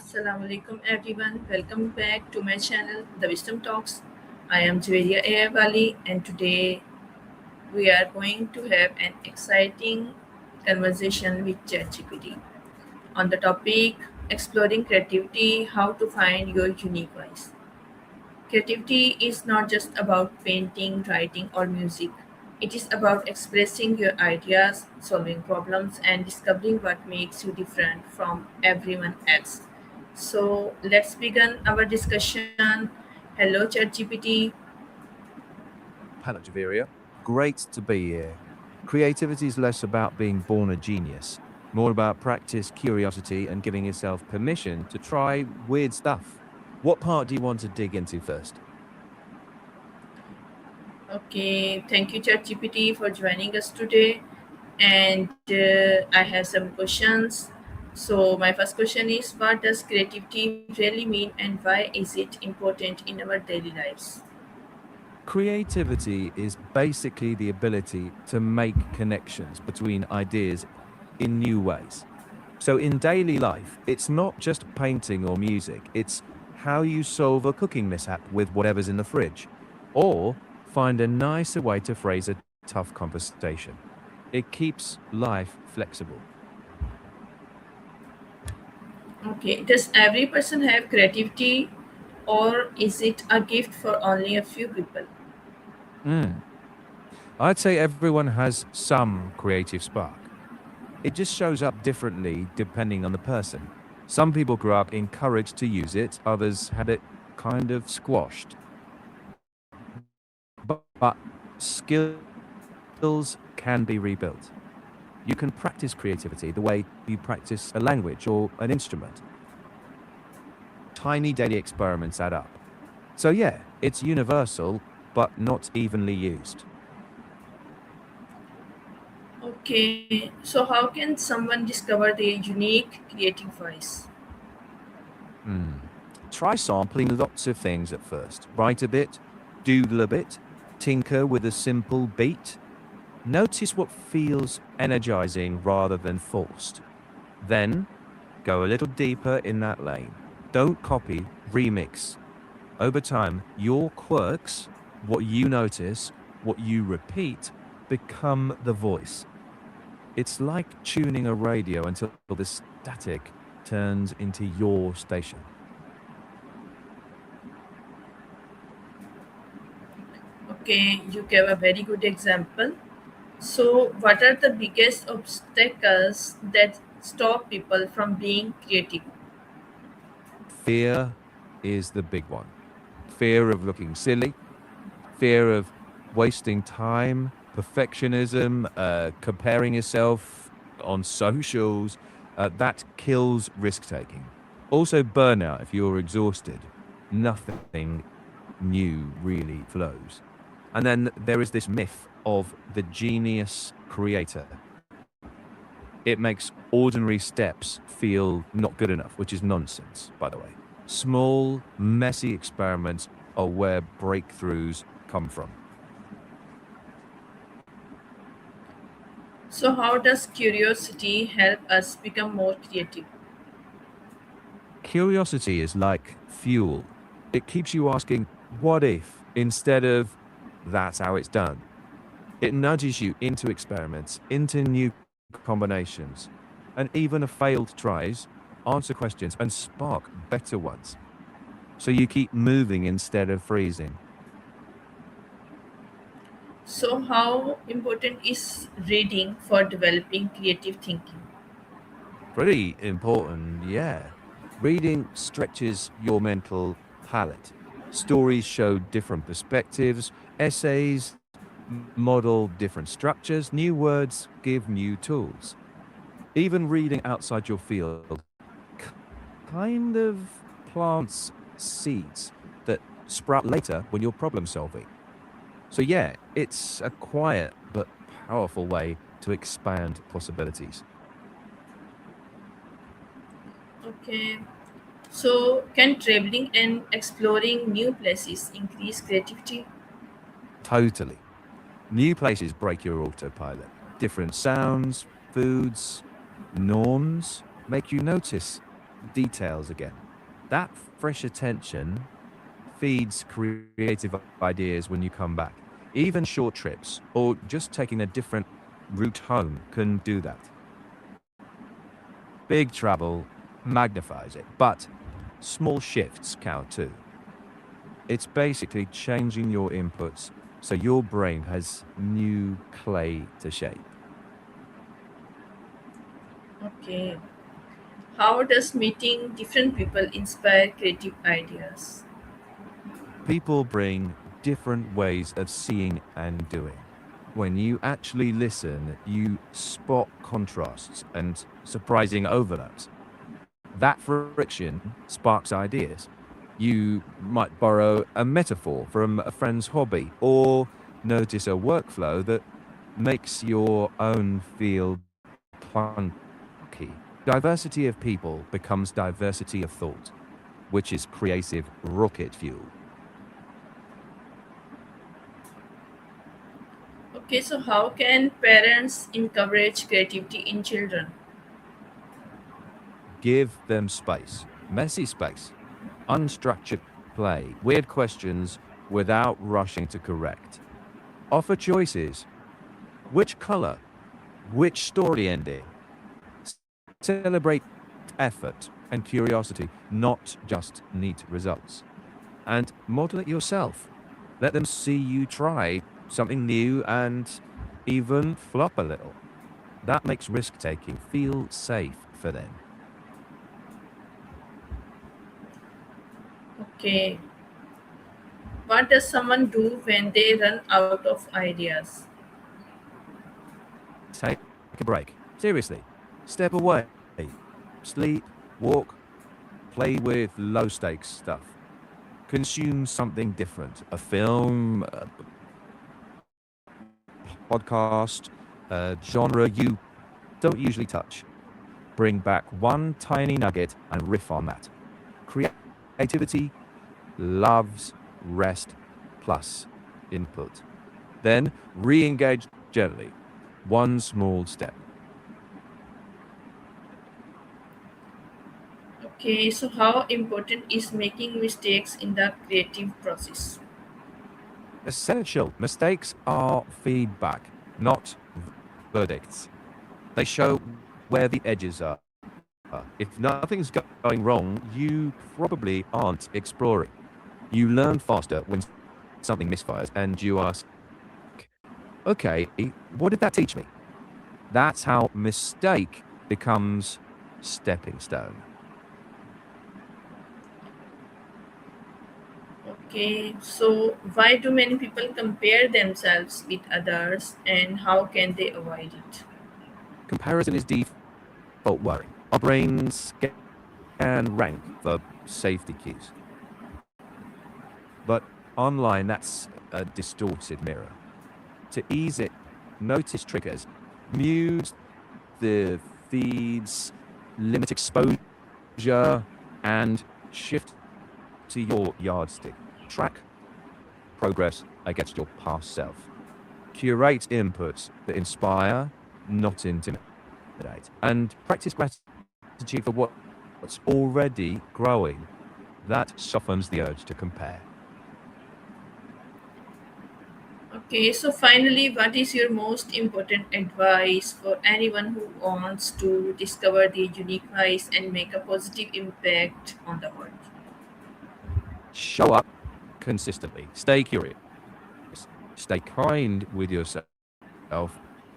Assalamu alaikum everyone. Welcome back to my channel, The Wisdom Talks. I am Jawaria Wali, and today we are going to have an exciting conversation with ChatGPT on the topic exploring creativity, how to find your unique voice. Creativity is not just about painting, writing, or music. It is about expressing your ideas, solving problems, and discovering what makes you different from everyone else. So let's begin our discussion. Hello, ChatGPT. Hello, Jawaria. Great to be here. Creativity is less about being born a genius, more about practice, curiosity, and giving yourself permission to try weird stuff. What part do you want to dig into first? Okay, thank you, ChatGPT, for joining us today. And I have some questions. So, my first question is, what does creativity really mean, and why is it important in our daily lives? Creativity is basically the ability to make connections between ideas in new ways. So, in daily life, it's not just painting or music, it's how you solve a cooking mishap with whatever's in the fridge, or find a nicer way to phrase a tough conversation. It keeps life flexible. Okay, does every person have creativity, or is it a gift for only a few people? Mm. I'd say everyone has some creative spark. It just shows up differently depending on the person. Some people grew up encouraged to use it, others had it kind of squashed. But skills can be rebuilt. You can practice creativity the way you practice a language or an instrument. Tiny daily experiments add up. So, yeah, it's universal, but not evenly used. Okay, so how can someone discover their unique creative voice? Hmm. Try sampling lots of things at first. Write a bit, doodle a bit, tinker with a simple beat. Notice what feels energizing rather than forced. Then go a little deeper in that lane. Don't copy, remix. Over time, your quirks, what you notice, what you repeat, become the voice. It's like tuning a radio until the static turns into your station. Okay, you gave a very good example. So, what are the biggest obstacles that stop people from being creative? Fear is the big one. Fear of looking silly, fear of wasting time, perfectionism, comparing yourself on socials, that kills risk taking. Also, burnout if you're exhausted. Nothing new really flows. And then there is this myth of the genius creator. It makes ordinary steps feel not good enough, which is nonsense, by the way. Small, messy experiments are where breakthroughs come from. So, how does curiosity help us become more creative? Curiosity is like fuel. It keeps you asking, what if, instead of, that's how it's done. It nudges you into experiments, into new combinations, and even a failed tries, answer questions, and spark better ones. So you keep moving instead of freezing. So, how important is reading for developing creative thinking? Pretty important, yeah. Reading stretches your mental palette. Stories show different perspectives, essays model different structures, new words give new tools. Even reading outside your field kind of plants seeds that sprout later when you're problem solving. So, yeah, it's a quiet but powerful way to expand possibilities. Okay, so can traveling and exploring new places increase creativity? Totally. New places break your autopilot. Different sounds, foods, norms make you notice. details again. That fresh attention feeds creative ideas when you come back. Even short trips or just taking a different route home can do that. Big travel magnifies it, but small shifts count too. It's basically changing your inputs so your brain has new clay to shape. Okay. How does meeting different people inspire creative ideas? People bring different ways of seeing and doing. When you actually listen, you spot contrasts and surprising overlaps. That friction sparks ideas. You might borrow a metaphor from a friend's hobby or notice a workflow that makes your own feel clunky. Diversity of people becomes diversity of thought, which is creative rocket fuel. Okay, so how can parents encourage creativity in children? Give them space, messy space, unstructured play, weird questions without rushing to correct. Offer choices. Which color? Which story ending? Celebrate effort and curiosity, not just neat results. And model it yourself. Let them see you try something new and even flop a little. That makes risk taking feel safe for them. Okay, what does someone do when they run out of ideas? Take a break. Seriously. Step away. Sleep, walk, play with low stakes stuff. Consume something different, a film, a podcast, a genre you don't usually touch. Bring back one tiny nugget and riff on that. Creativity loves rest plus input. Then re engage gently, one small step. Okay, so how important is making mistakes in the creative process? Essential mistakes are feedback, not verdicts. They show where the edges are. If nothing's going wrong, you probably aren't exploring. You learn faster when something misfires and you ask, okay, what did that teach me? That's how mistake becomes stepping stone. Okay, so why do many people compare themselves with others and how can they avoid it? Comparison is default worry. Our brains scan rank for safety cues. But online, that's a distorted mirror. To ease it, notice triggers, mute the feeds, limit exposure, and shift to your yardstick. Track progress against your past self. Curate inputs that inspire, not intimidate. And practice gratitude for what's already growing. That softens the urge to compare. Okay, so finally, what is your most important advice for anyone who wants to discover their unique voice and make a positive impact on the world? Show up consistently. Stay curious. Stay kind with yourself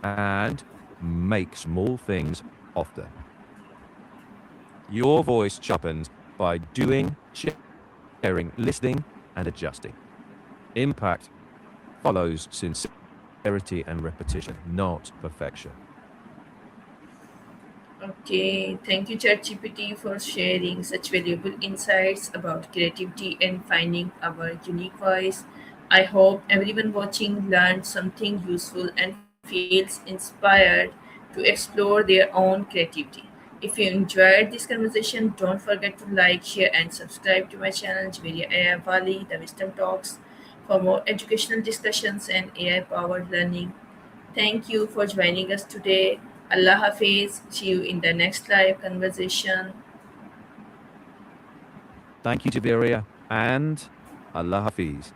and make small things often. Your voice sharpens by doing, sharing, listening, and adjusting. Impact follows sincerity and repetition, not perfection. Okay, thank you, ChatGPT, for sharing such valuable insights about creativity and finding our unique voice. I hope everyone watching learned something useful and feels inspired to explore their own creativity. If you enjoyed this conversation, don't forget to like, share, and subscribe to my channel, Jawaria AI Wali, The Wisdom Talks, for more educational discussions and AI powered learning. Thank you for joining us today. Allah Hafiz. See you in the next live conversation. Thank you, Jawaria, and Allah Hafiz.